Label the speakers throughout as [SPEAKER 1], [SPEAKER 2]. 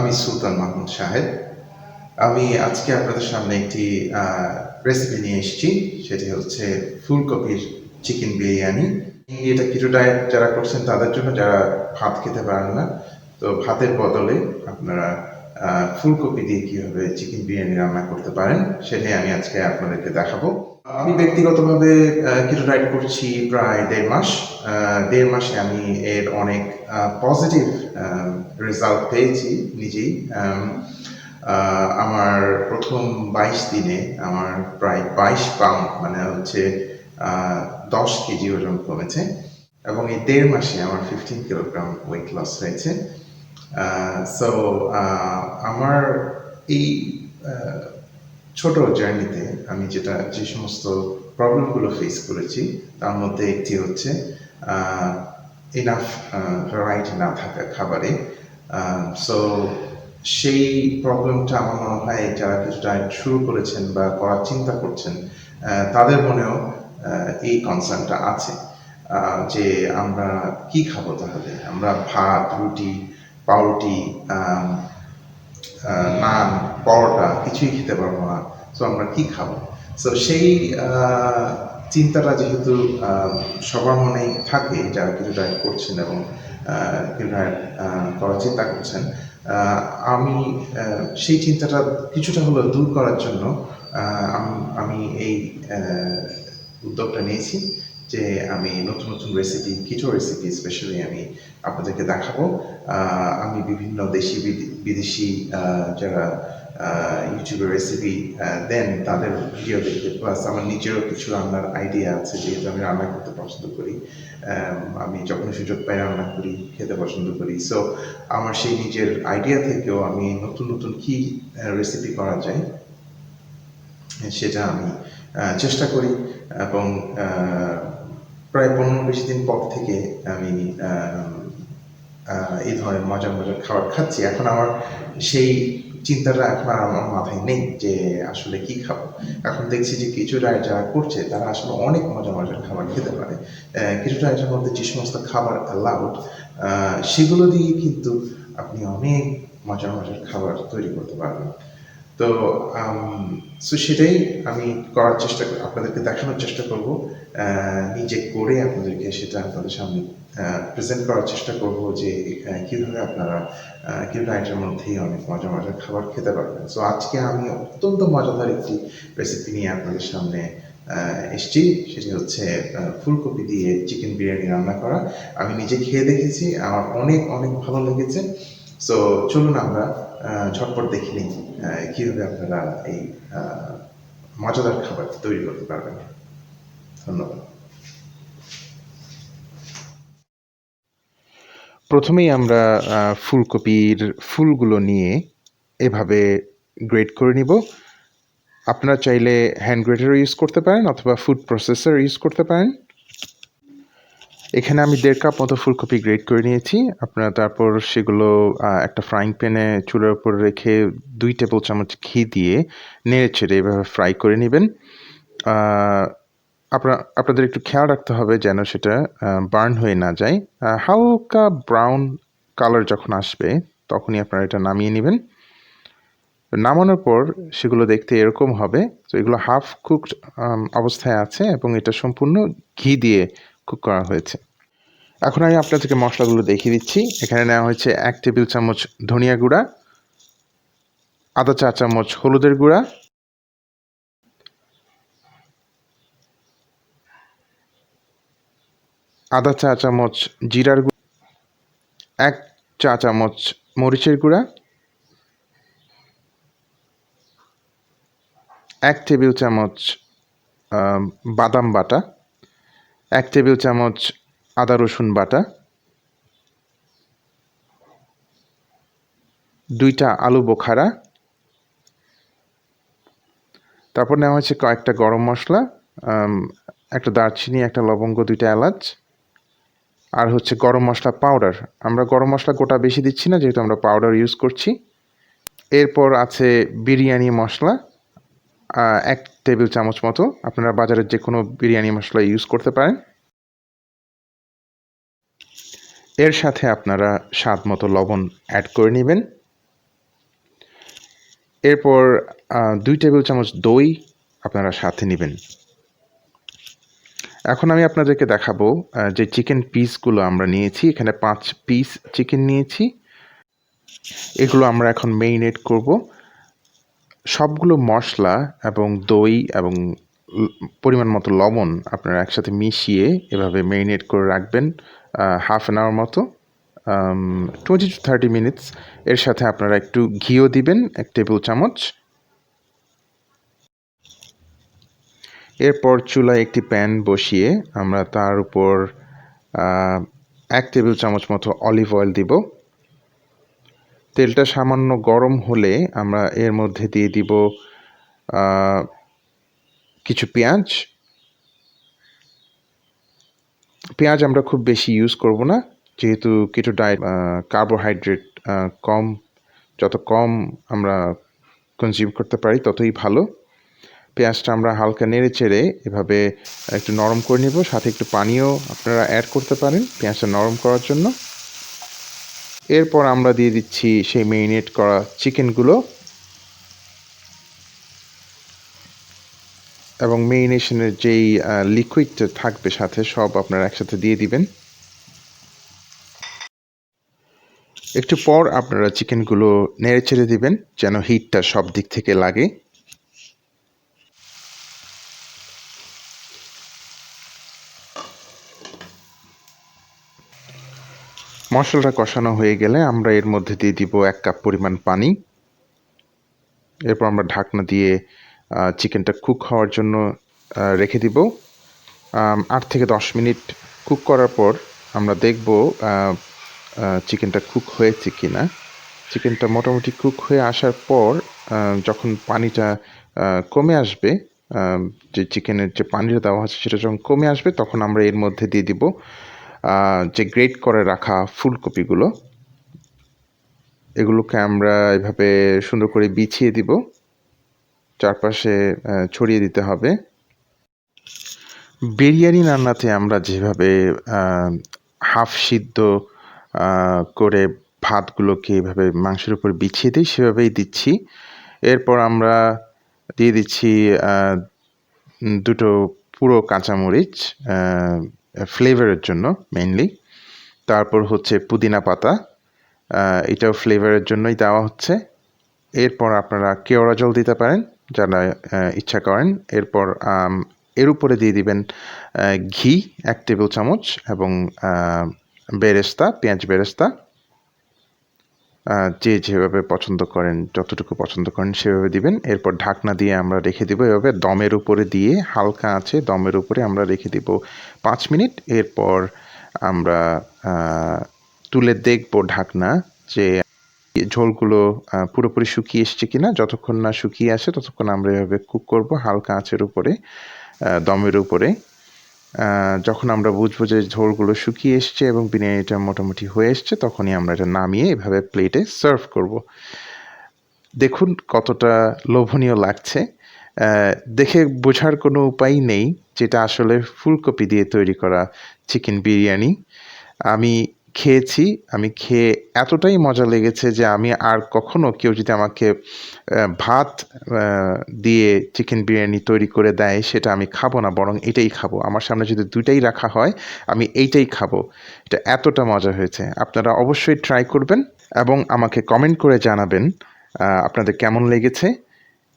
[SPEAKER 1] আমি সুলতান মাহমুদ শাহেদ। আমি আজকে আপনাদের সামনে একটি রেসিপি নিয়ে এসেছি। সেটি হচ্ছে ফুলকপির চিকেন বিরিয়ানি। এটা কিটো ডায়েট যারা করছেন তাদের জন্য, যারা ভাত খেতে পারেন না, তো ভাতের বদলে আপনারা ফুলকপি দিয়ে কীভাবে চিকেন বিরিয়ানি রান্না করতে পারেন সেটাই আমি আজকে আপনাদেরকে দেখাবো। আমি ব্যক্তিগতভাবে কিটো ডায়েট করছি প্রায় 1.5 মাস। 1.5 মাসে আমি এর অনেক পজিটিভ রেজাল্ট পেয়েছি নিজেই। আমার প্রথম 22 দিনে আমার প্রায় 22 পাউন্ড, মানে হচ্ছে 10 কেজি ওজন কমেছে, এবং এই 1.5 মাসে আমার 15 কিলোগ্রাম ওয়েট লস হয়েছে। সো আমার এই ছোট জার্নিতে আমি যে সমস্ত প্রবলেমগুলো ফেস করেছি তার মধ্যে একটি হচ্ছে ইনাফ ভ্যারাইটি না থাকা খাবারে। সো সেই প্রবলেমটা আমার মনে হয় যারা কিছু ডায়েট শুরু করেছেন বা করার চিন্তা করছেন তাদের মনেও এই কনসার্নটা আছে যে আমরা কি খাবো, তাহলে আমরা ভাত, রুটি, পাউরুটি, নান, পরোটা কিছুই খেতে পারবো না, সো আমরা কি খাবো। সো সেই চিন্তাটা যেহেতু সবার মনেই থাকে যারা কিছু ডায়েট করছেন এবং কিছু ডায়েট করার চিন্তা করছেন, আমি সেই চিন্তাটা কিছুটা হলেও দূর করার জন্য আমি এই উদ্যোগটা নিয়েছি যে আমি নতুন নতুন রেসিপি, কিছু রেসিপি স্পেশালি আমি আপনাদেরকে দেখাবো। আমি বিভিন্ন দেশি বিদেশি যারা ইউটিউবের রেসিপি দেন তাদের ভিডিও দেখে, প্লাস আমার নিজেরও কিছু রান্নার আইডিয়া আছে, যেহেতু আমি রান্না করতে পছন্দ করি। আমি যখন সুযোগ পাই রান্না করি, খেতে পছন্দ করি। সো আমার সেই নিজের আইডিয়া থেকেও আমি নতুন নতুন কী রেসিপি করা যায় সেটা আমি চেষ্টা করি, এবং প্রায় 15-20 দিন পর থেকে আমি এই ধরনের মজার মজার খাবার খাচ্ছি। এখন আমার সেই চিন্তাটা এখন আর আমার মাথায় নেই যে আসলে কি খাবো। এখন দেখছি যে কিছু ডায়েট যারা করছে তারা আসলে অনেক মজার মজার খাবার খেতে পারে। কিছু ডায়েটের মধ্যে যে সমস্ত খাবার অ্যালাউড, সেগুলো দিয়ে কিন্তু আপনি অনেক মজার মজার খাবার তৈরি করতে পারবেন। তো সেটাই আমি করার চেষ্টা, আপনাদেরকে দেখানোর চেষ্টা করব, নিজে করে আপনাদেরকে সেটা আপনাদের সামনে প্রেজেন্ট করার চেষ্টা করব যে কীভাবে আপনারা কিটো ডায়েটের মধ্যেই অনেক মজার মজার খাবার খেতে পারবেন। সো আজকে আমি অত্যন্ত মজাদার একটি রেসিপি নিয়ে আপনাদের সামনে এসেছি। সেটি হচ্ছে ফুলকপি দিয়ে চিকেন বিরিয়ানি রান্না করা। আমি নিজে খেয়ে দেখেছি, আমার অনেক অনেক ভালো লেগেছে। সো চলুন আমরা ঝটপট দেখে নিই কীভাবে আপনারা এই মজাদার খাবার তৈরি করতে পারবেন। ধন্যবাদ।
[SPEAKER 2] প্রথমেই আমরা ফুলকপির ফুলগুলো নিয়ে এভাবে গ্রেট করে নিব। আপনারা চাইলে হ্যান্ড গ্রেটারও ইউজ করতে পারেন অথবা ফুড প্রসেসর ইউজ করতে পারেন। এখানে আমি 1.5 কাপ মতো ফুলকপি গ্রেট করে নিয়েছি। আপনারা তারপর সেগুলো একটা ফ্রাইং প্যানে চুলার উপর রেখে 2 টেবিল চামচ ঘি দিয়ে নেড়ে ছেড়ে এভাবে ফ্রাই করে নেবেন। আপনাদের একটু খেয়াল রাখতে হবে যেন সেটা বার্ন হয়ে না যায়। হালকা ব্রাউন কালার যখন আসবে তখনই আপনারা এটা নামিয়ে নেবেন। নামানোর পর সেগুলো দেখতে এরকম হবে। তো এগুলো হাফ কুকড অবস্থায় আছে এবং এটা সম্পূর্ণ ঘি দিয়ে কুক করা হয়েছে। এখন আমি আপনাদেরকে মশলাগুলো দেখিয়ে দিচ্ছি। এখানে নেওয়া হয়েছে 1 টেবিল চামচ ধনিয়া গুঁড়া, আধা চা চামচ হলুদের গুঁড়া, আধা চা চামচ জিরার গুঁড়া, 1 চা চামচ মরিচের গুঁড়া, 1 টেবিল চামচ বাদাম বাটা, 1 টেবিল চামচ আদা রসুন বাটা, 2টা আলু বোখারা, তারপর নেওয়া হয়েছে কয়েকটা গরম মশলা, একটা দারচিনি, একটা লবঙ্গ, 2টা এলাচ, আর হচ্ছে গরম মশলা পাউডার। আমরা গরম মশলা গোটা বেশি দিচ্ছি না, যেহেতু আমরা পাউডার ইউজ করছি। এরপর আছে বিরিয়ানি মশলা 1 টেবিল চামচ মতো। আপনারা বাজারের যে কোনো বিরিয়ানি মশলা ইউজ করতে পারেন। এর সাথে আপনারা স্বাদ মতো লবণ অ্যাড করে নেবেন। এরপর 2 টেবিল চামচ দই আপনারা সাথে নেবেন। এখন আমি আপনাদেরকে দেখাবো যে চিকেন পিসগুলো আমরা নিয়েছি। এখানে 5 পিস চিকেন নিয়েছি। এগুলো আমরা এখন মেরিনেট করব। সবগুলো মশলা এবং দই এবং পরিমাণ মতো লবণ আপনারা একসাথে মিশিয়ে এভাবে মেরিনেট করে রাখবেন হাফ অ্যান আওয়ার মতো, 20 to 30 মিনিটস। এর সাথে আপনারা একটু ঘিও দিবেন 1 টেবিল চামচ। এরপর চুলায় একটি প্যান বসিয়ে আমরা তার উপর 1 টেবিল চামচ মতো অলিভ অয়েল দিব। তেলটা সামান্য গরম হলে আমরা এর মধ্যে দিয়ে দিব কিছু পেঁয়াজ। পেঁয়াজ আমরা খুব বেশি ইউজ করব না, যেহেতু কেটো ডায়েট কার্বোহাইড্রেট কম, যত কম আমরা কনজিউম করতে পারি ততই ভালো। পেঁয়াজটা আমরা হালকা নেড়ে চেড়ে এভাবে একটু নরম করে নেব, সাথে একটু পানিও আপনারা অ্যাড করতে পারেন পেঁয়াজটা নরম করার জন্য। এরপর আমরা দিয়ে দিচ্ছি সেই ম্যারিনেট করা চিকেনগুলো এবং মেরিনেশনের যেই লিকুইডটা থাকবে সাথে সব আপনারা একসাথে দিয়ে দিবেন। একটু পর আপনারা চিকেনগুলো নেড়ে চেড়ে দিবেন যেন হিটটা সব দিক থেকে লাগে। মশলাটা কষানো হয়ে গেলে আমরা এর মধ্যে দিয়ে দিব 1 কাপ পরিমাণ পানি। এরপর আমরা ঢাকনা দিয়ে চিকেনটা কুক হওয়ার জন্য রেখে দিব। 8 থেকে 10 মিনিট কুক করার পর আমরা দেখব চিকেনটা কুক হয়েছে কি না। চিকেনটা মোটামুটি কুক হয়ে আসার পর যখন পানিটা কমে আসবে, যে চিকেনের যে পানিটা দেওয়া হচ্ছে সেটা যখন কমে আসবে, তখন আমরা এর মধ্যে দিয়ে দিব যে গ্রেট করে রাখা ফুলকপিগুলো। এগুলোকে আমরা এভাবে সুন্দর করে বিছিয়ে দিব, চারপাশে ছড়িয়ে দিতে হবে। বিরিয়ানি রান্নাতে আমরা যেভাবে হাফ সিদ্ধ করে ভাতগুলোকে এভাবে মাংসের উপর বিছিয়ে দিই সেভাবেই দিচ্ছি। এরপর আমরা দিয়ে দিচ্ছি 2টো পুরো কাঁচামরিচ ফ্লেভারের জন্য মেইনলি। তারপর হচ্ছে পুদিনা পাতা, এটাও ফ্লেভারের জন্যই দেওয়া হচ্ছে। এরপর আপনারা কেওড়া জল দিতে পারেন যারা ইচ্ছা করেন। এরপর এর উপরে দিয়ে দিবেন ঘি 1 টেবিল চামচ এবং বেরেস্তা, পেঁয়াজ বেরেস্তা। যে যেভাবে পছন্দ করেন, যতটুকু পছন্দ করেন সেভাবে দিবেন। এরপর ঢাকনা দিয়ে আমরা রেখে দিব এভাবে দমের উপরে দিয়ে, হালকা আছে দমের উপরে আমরা রেখে দিব 5 মিনিট। এরপর আমরা তুলে দেখব ঢাকনা যে ঝোলগুলো পুরোপুরি শুকিয়ে এসছে কিনা। যতক্ষণ না শুকিয়ে আসে ততক্ষণ আমরা এভাবে কুক করব হালকা আঁচের উপরে, দমের উপরে। যখন আমরা বুঝবো যে ঝোলগুলো শুকিয়ে এসছে এবং বিরিয়ানিটা মোটামুটি হয়ে এসছে, তখনই আমরা এটা নামিয়ে এভাবে প্লেটে সার্ভ করব। দেখুন কতটা লোভনীয় লাগছে। দেখে বোঝার কোনো উপায় নেই যেটা আসলে ফুলকপি দিয়ে তৈরি করা চিকেন বিরিয়ানি। আমি খেয়েছি, আমি খেয়ে এতটাই মজা লেগেছে যে আমি আর কখনো কেউ যদি আমাকে ভাত দিয়ে চিকেন বিরিয়ানি তৈরি করে দেয় সেটা আমি খাবো না, বরং এটাই খাবো। আমার সামনে যদি দুইটাই রাখা হয় আমি এইটাই খাবো। এটা এতটা মজা হয়েছে। আপনারা অবশ্যই ট্রাই করবেন এবং আমাকে কমেন্ট করে জানাবেন আপনাদের কেমন লেগেছে।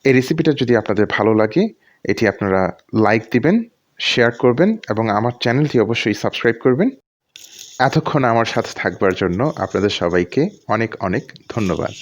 [SPEAKER 2] এই রেসিপিটা যদি আপনাদের ভালো লাগে এটি আপনারা লাইক দিবেন, শেয়ার করবেন এবং আমার চ্যানেলটি অবশ্যই সাবস্ক্রাইব করবেন। এতক্ষণ আমার সাথে থাকবার জন্য আপনাদের সবাইকে অনেক অনেক ধন্যবাদ।